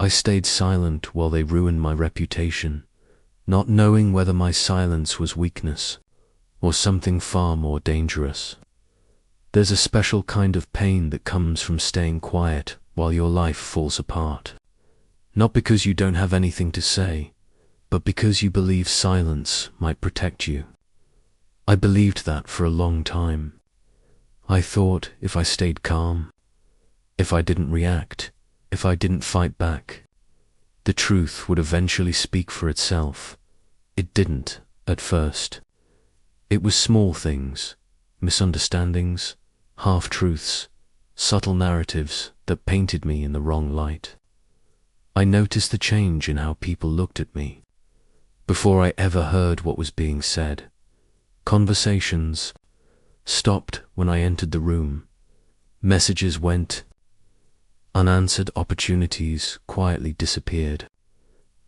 I stayed silent while they ruined my reputation, not knowing whether my silence was weakness or something far more dangerous. There's a special kind of pain that comes from staying quiet while your life falls apart. Not because you don't have anything to say, but because you believe silence might protect you. I believed that for a long time. I thought if I stayed calm, if I didn't react, if I didn't fight back, the truth would eventually speak for itself. It didn't, at first. It was small things, misunderstandings, half-truths, subtle narratives that painted me in the wrong light. I noticed the change in how people looked at me before I ever heard what was being said. Conversations stopped when I entered the room. Messages went unanswered. Opportunities quietly disappeared.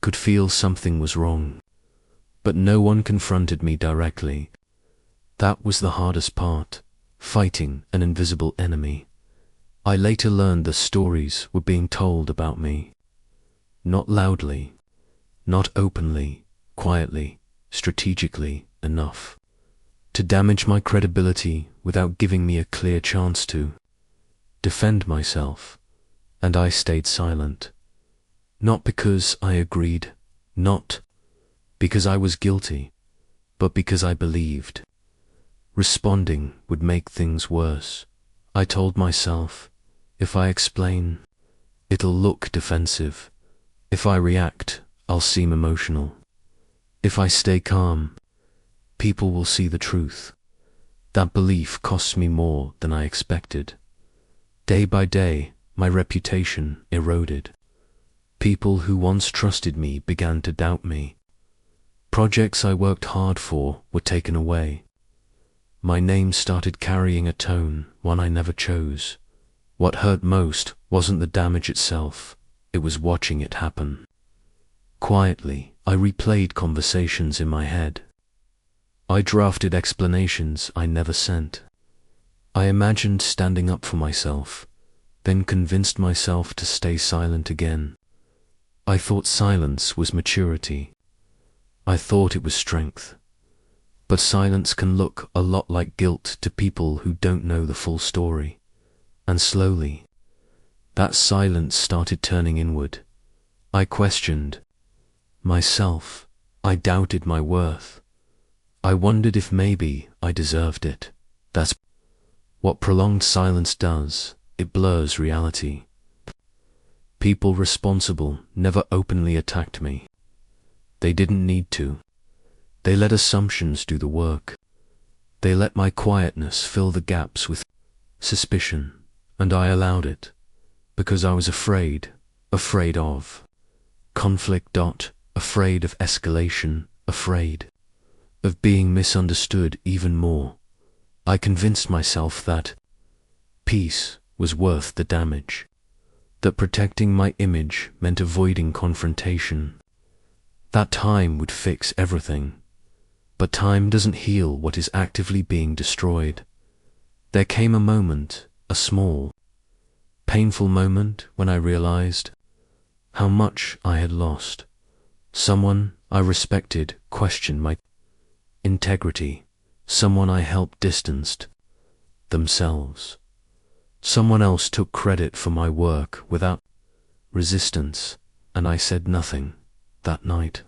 Could feel something was wrong, but no one confronted me directly. That was the hardest part, fighting an invisible enemy. I later learned the stories were being told about me. Not loudly, not openly, quietly, strategically enough to damage my credibility without giving me a clear chance to defend myself, and I stayed silent. Not because I agreed, not because I was guilty, but because I believed responding would make things worse. I told myself, if I explain, it'll look defensive. If I react, I'll seem emotional. If I stay calm, people will see the truth. That belief costs me more than I expected. Day by day, my reputation eroded. People who once trusted me began to doubt me. Projects I worked hard for were taken away. My name started carrying a tone, one I never chose. What hurt most wasn't the damage itself, it was watching it happen. Quietly, I replayed conversations in my head. I drafted explanations I never sent. I imagined standing up for myself, then convinced myself to stay silent again. I thought silence was maturity. I thought it was strength. But silence can look a lot like guilt to people who don't know the full story. And slowly, that silence started turning inward. I questioned myself. I doubted my worth. I wondered if maybe I deserved it. That's what prolonged silence does. It blurs reality. People responsible never openly attacked me. They didn't need to. They let assumptions do the work. They let my quietness fill the gaps with suspicion, and I allowed it, because I was afraid of conflict. Afraid of escalation, afraid of being misunderstood even more. I convinced myself that peace was worth the damage, that protecting my image meant avoiding confrontation, that time would fix everything. But time doesn't heal what is actively being destroyed. There came a moment, a small, painful moment, when I realized how much I had lost. Someone I respected questioned my integrity. Someone I helped distanced themselves. Someone else took credit for my work without resistance, and I said nothing that night.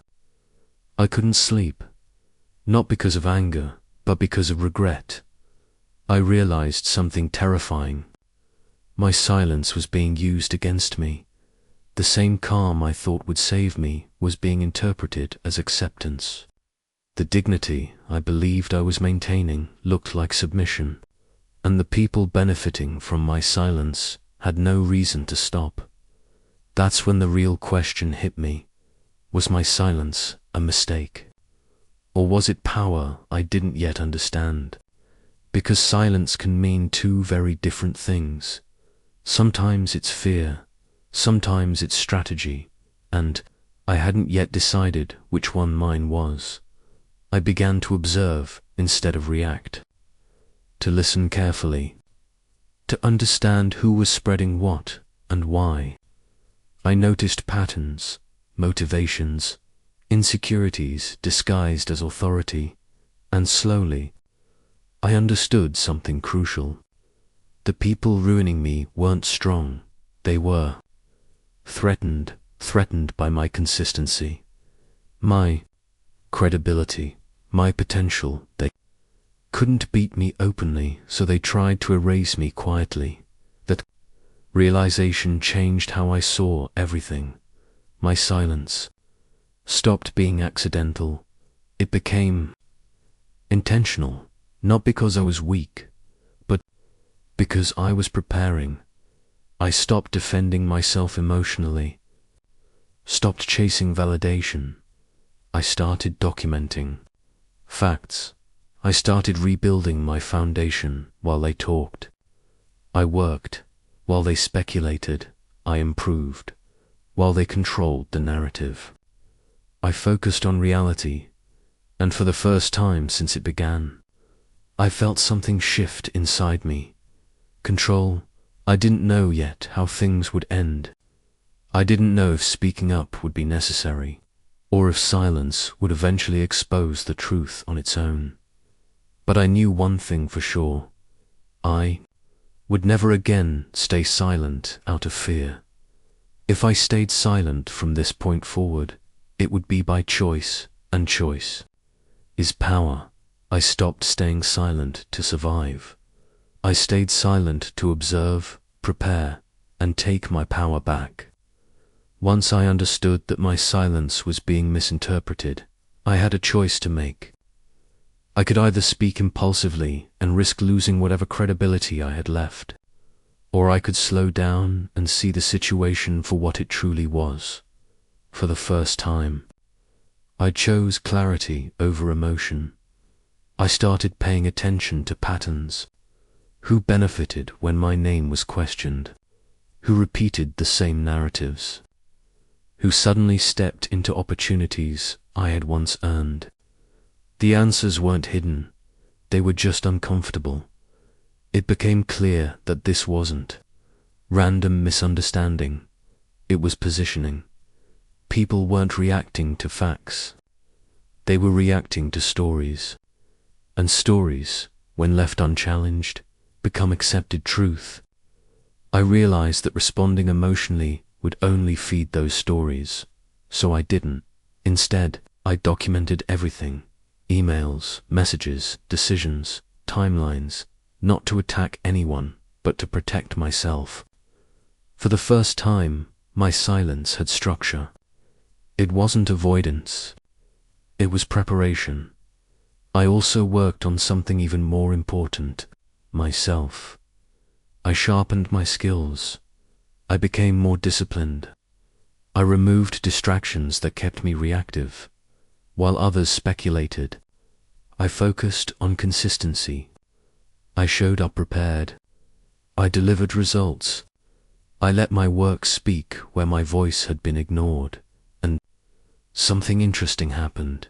I couldn't sleep, not because of anger, but because of regret. I realized something terrifying. My silence was being used against me. The same calm I thought would save me was being interpreted as acceptance. The dignity I believed I was maintaining looked like submission, and the people benefiting from my silence had no reason to stop. That's when the real question hit me. Was my silence a mistake? Or was it power I didn't yet understand? Because silence can mean two very different things. Sometimes it's fear, sometimes it's strategy, and I hadn't yet decided which one mine was. I began to observe instead of react, to listen carefully, to understand who was spreading what and why. I noticed patterns, motivations, insecurities disguised as authority, and slowly, I understood something crucial. The people ruining me weren't strong, they were threatened by my consistency, my credibility, my potential. They couldn't beat me openly, so they tried to erase me quietly. That realization changed how I saw everything. My silence stopped being accidental. It became intentional, not because I was weak, but because I was preparing. I stopped defending myself emotionally, stopped chasing validation. I started documenting facts. I started rebuilding my foundation while they talked. I worked while they speculated. I improved while they controlled the narrative. I focused on reality, and for the first time since it began, I felt something shift inside me. Control. I didn't know yet how things would end. I didn't know if speaking up would be necessary, or if silence would eventually expose the truth on its own. But I knew one thing for sure. I would never again stay silent out of fear. If I stayed silent from this point forward, it would be by choice, and choice is power. I stopped staying silent to survive. I stayed silent to observe, prepare, and take my power back. Once I understood that my silence was being misinterpreted, I had a choice to make. I could either speak impulsively and risk losing whatever credibility I had left, or I could slow down and see the situation for what it truly was. For the first time, I chose clarity over emotion. I started paying attention to patterns. Who benefited when my name was questioned? Who repeated the same narratives? Who suddenly stepped into opportunities I had once earned? The answers weren't hidden, they were just uncomfortable. It became clear that this wasn't random misunderstanding, it was positioning. People weren't reacting to facts, they were reacting to stories. And stories, when left unchallenged, become accepted truth. I realized that responding emotionally would only feed those stories, so I didn't. Instead, I documented everything. Emails, messages, decisions, timelines, not to attack anyone, but to protect myself. For the first time, my silence had structure. It wasn't avoidance. It was preparation. I also worked on something even more important, myself. I sharpened my skills. I became more disciplined. I removed distractions that kept me reactive. While others speculated, I focused on consistency. I showed up prepared. I delivered results. I let my work speak where my voice had been ignored. And something interesting happened.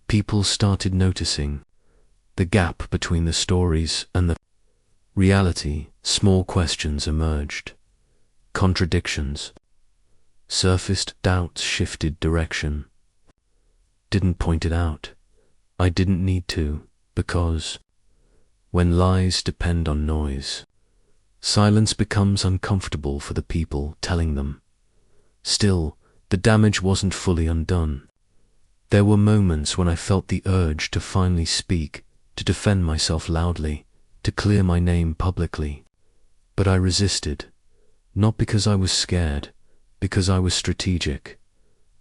People started noticing the gap between the stories and the reality. Small questions emerged. Contradictions surfaced. Doubts shifted direction. Didn't point it out. I didn't need to, because when lies depend on noise, silence becomes uncomfortable for the people telling them. Still, the damage wasn't fully undone. There were moments when I felt the urge to finally speak, to defend myself loudly, to clear my name publicly. But I resisted, not because I was scared, because I was strategic.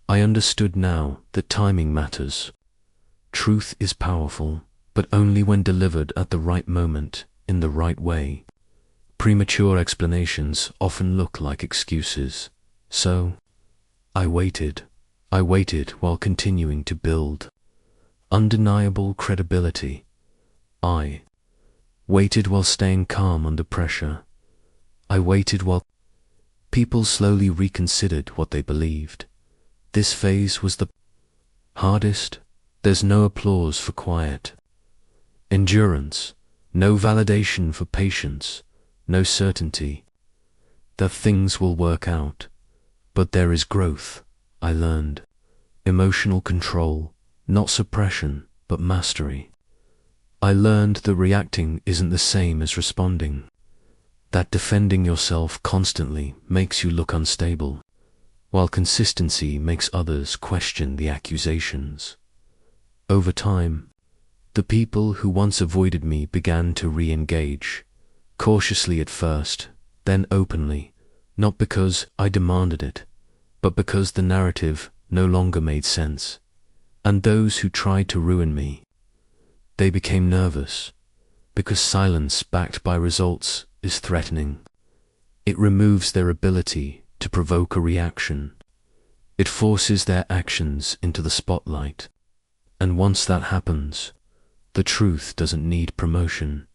I understood now that timing matters. Truth is powerful, but only when delivered at the right moment, in the right way. Premature explanations often look like excuses. So, I waited. I waited while continuing to build undeniable credibility. I waited while staying calm under pressure. I waited while people slowly reconsidered what they believed. This phase was the hardest. There's no applause for quiet endurance, no validation for patience, no certainty that things will work out. But there is growth, I learned. Emotional control, not suppression, but mastery. I learned that reacting isn't the same as responding. That defending yourself constantly makes you look unstable, while consistency makes others question the accusations. Over time, the people who once avoided me began to re-engage, cautiously at first, then openly, not because I demanded it, but because the narrative no longer made sense. And those who tried to ruin me, they became nervous, because silence backed by results is threatening. It removes their ability to provoke a reaction. It forces their actions into the spotlight. And once that happens, the truth doesn't need promotion.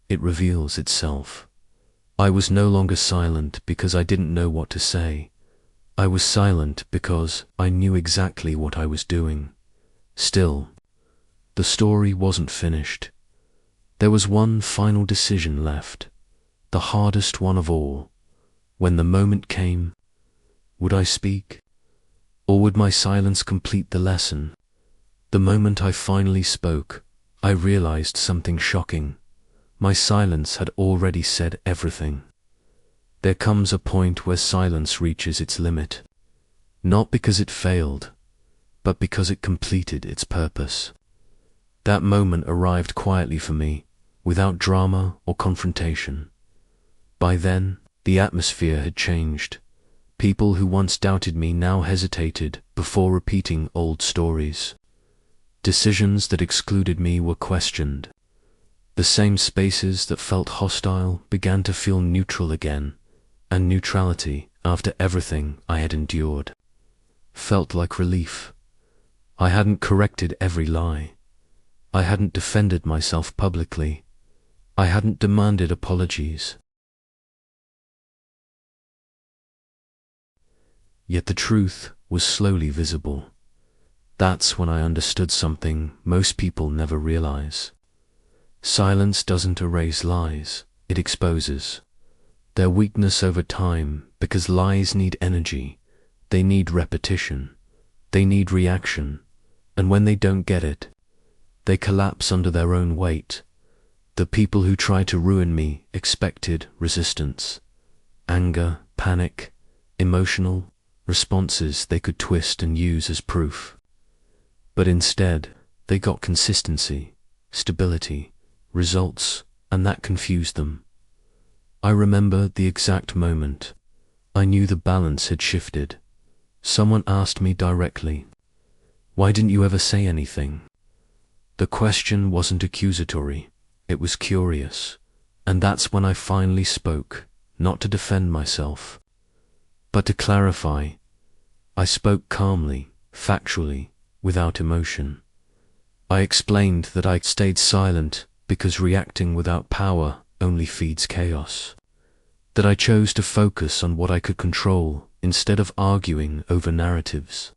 It reveals itself. I was no longer silent because I didn't know what to say. I was silent because I knew exactly what I was doing. Still, the story wasn't finished. There was one final decision left, the hardest one of all. When the moment came, would I speak? Or would my silence complete the lesson? The moment I finally spoke, I realized something shocking. My silence had already said everything. There comes a point where silence reaches its limit, not because it failed, but because it completed its purpose. That moment arrived quietly for me, without drama or confrontation. By then, the atmosphere had changed. People who once doubted me now hesitated before repeating old stories. Decisions that excluded me were questioned. The same spaces that felt hostile began to feel neutral again, and neutrality, after everything I had endured, felt like relief. I hadn't corrected every lie. I hadn't defended myself publicly. I hadn't demanded apologies. Yet the truth was slowly visible. That's when I understood something most people never realize. Silence doesn't erase lies, it exposes their weakness over time, because lies need energy, they need repetition, they need reaction, and when they don't get it, they collapse under their own weight. The people who tried to ruin me expected resistance, anger, panic, emotional responses they could twist and use as proof. But instead, they got consistency, stability, results, and that confused them. I remember the exact moment. I knew the balance had shifted. Someone asked me directly, "Why didn't you ever say anything?" The question wasn't accusatory, it was curious, and that's when I finally spoke, not to defend myself, but to clarify. I spoke calmly, factually, without emotion. I explained that I stayed silent because reacting without power only feeds chaos. That I chose to focus on what I could control instead of arguing over narratives.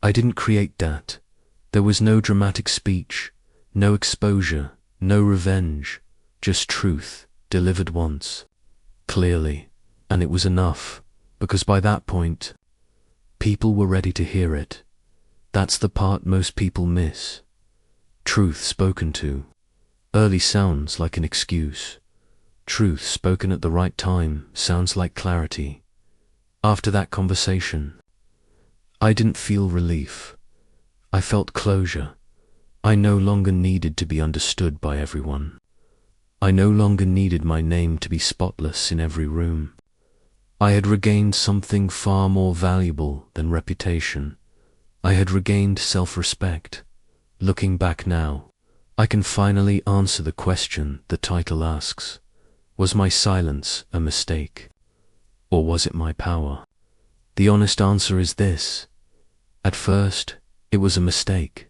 I didn't create that. There was no dramatic speech, no exposure, no revenge, just truth delivered once, clearly, and it was enough, because by that point, people were ready to hear it. That's the part most people miss. Truth spoken to early sounds like an excuse. Truth spoken at the right time sounds like clarity. After that conversation, I didn't feel relief. I felt closure. I no longer needed to be understood by everyone. I no longer needed my name to be spotless in every room. I had regained something far more valuable than reputation. I had regained self-respect. Looking back now, I can finally answer the question the title asks. Was my silence a mistake? Or was it my power? The honest answer is this. At first, it was a mistake.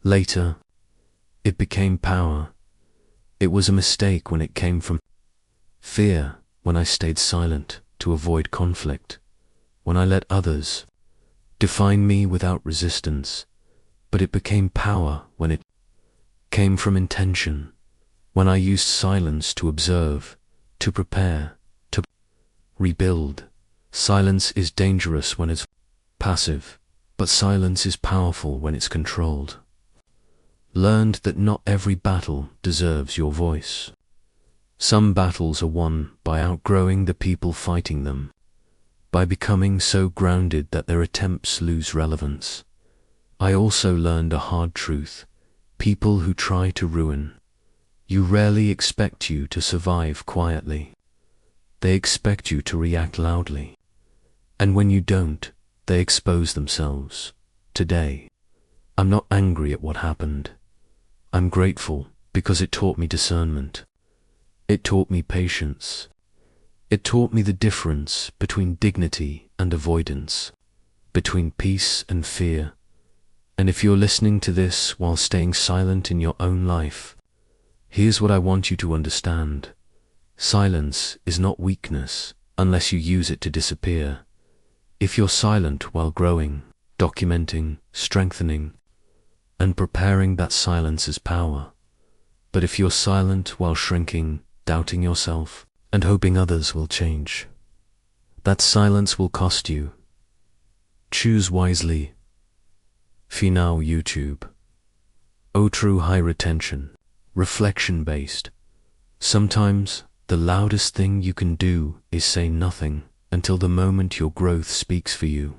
Later, it became power. It was a mistake when it came from fear, when I stayed silent to avoid conflict, when I let others define me without resistance. But it became power when it came from intention, when I used silence to observe, to prepare, to rebuild. Silence is dangerous when it's passive, but silence is powerful when it's controlled. Learned that not every battle deserves your voice. Some battles are won by outgrowing the people fighting them, by becoming so grounded that their attempts lose relevance. I also learned a hard truth. People who try to ruin you rarely expect you to survive quietly. They expect you to react loudly. And when you don't, they expose themselves. Today, I'm not angry at what happened. I'm grateful because it taught me discernment. It taught me patience. It taught me the difference between dignity and avoidance, between peace and fear. And if you're listening to this while staying silent in your own life, here's what I want you to understand. Silence is not weakness unless you use it to disappear. If you're silent while growing, documenting, strengthening, and preparing, that silence is power. But if you're silent while shrinking, doubting yourself, and hoping others will change, that silence will cost you. Choose wisely. Finau YouTube. Oh, true high retention, reflection-based. Sometimes the loudest thing you can do is say nothing until the moment your growth speaks for you.